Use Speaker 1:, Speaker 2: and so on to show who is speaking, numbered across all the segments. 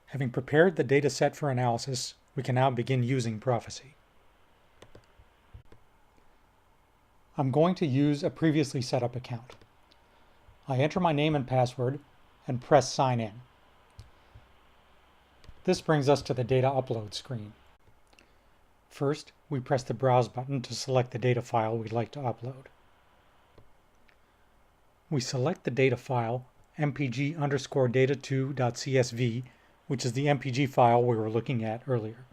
Speaker 1: Having prepared the data set for analysis, we can now begin using Prophecy. I'm going to use a previously set up account. I enter my name and password and press Sign In. This brings us to the data upload screen. First, we press the Browse button to select the data file we'd like to upload. We select the data file mpg_data2.csv, which is the MPG file we were looking at earlier.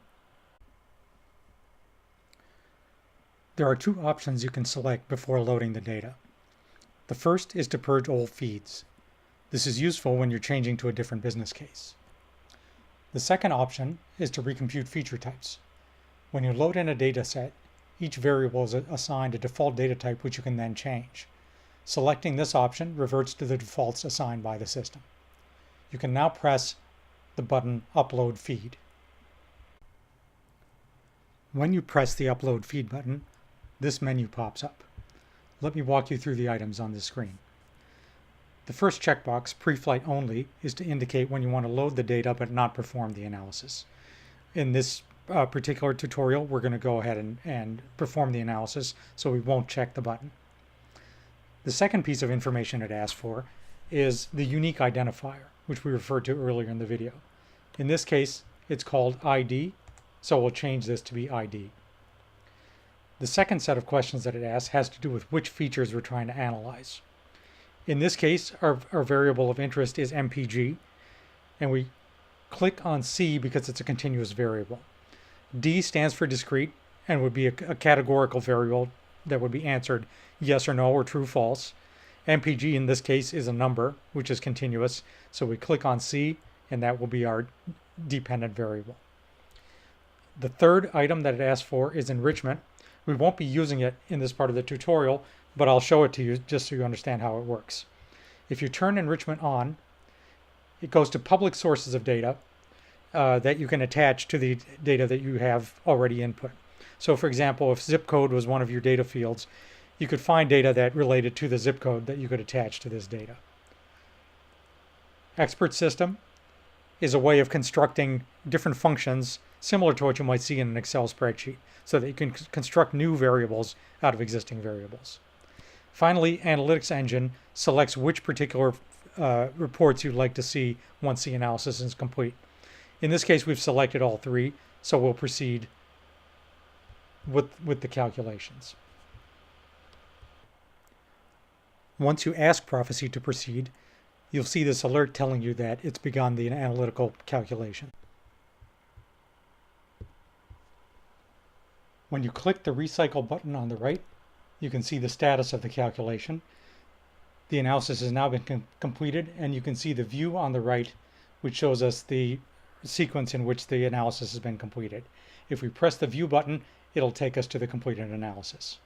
Speaker 1: There are two options you can select before loading the data. The first is to purge old feeds. This is useful when you're changing to a different business case. The second option is to recompute feature types. When you load in a data set, each variable is assigned a default data type which you can then change. Selecting this option reverts to the defaults assigned by the system. You can now press the button Upload Feed. When you press the Upload Feed button, this menu pops up. Let me walk you through the items on this screen. The first checkbox, Pre-Flight Only, is to indicate when you want to load the data but not perform the analysis. In this particular tutorial, we're going to go ahead and perform the analysis, so we won't check the button. The second piece of information it asks for is the unique identifier, which we referred to earlier in the video. In this case, it's called ID, so we'll change this to be ID. The second set of questions that it asks has to do with which features we're trying to analyze. In this case, our variable of interest is MPG, and we click on C because it's a continuous variable. D stands for discrete and would be a categorical variable that would be answered yes or no or true false. MPG in this case is a number, which is continuous, so we click on C and that will be our dependent variable. The third item that it asks for is enrichment. We won't be using it in this part of the tutorial, but I'll show it to you just so you understand how it works. If you turn enrichment on, it goes to public sources of data that you can attach to the data that you have already input. So for example, if zip code was one of your data fields, you could find data that related to the zip code that you could attach to this data. Expert system is a way of constructing different functions similar to what you might see in an Excel spreadsheet, so that you can construct new variables out of existing variables. Finally, Analytics Engine selects which particular reports you'd like to see once the analysis is complete. In this case, we've selected all three, so we'll proceed with the calculations. Once you ask Prophecy to proceed, you'll see this alert telling you that it's begun the analytical calculation. When you click the Recycle button on the right, you can see the status of the calculation. The analysis has now been completed, and you can see the view on the right, which shows us the sequence in which the analysis has been completed. If we press the View button, it'll take us to the completed analysis.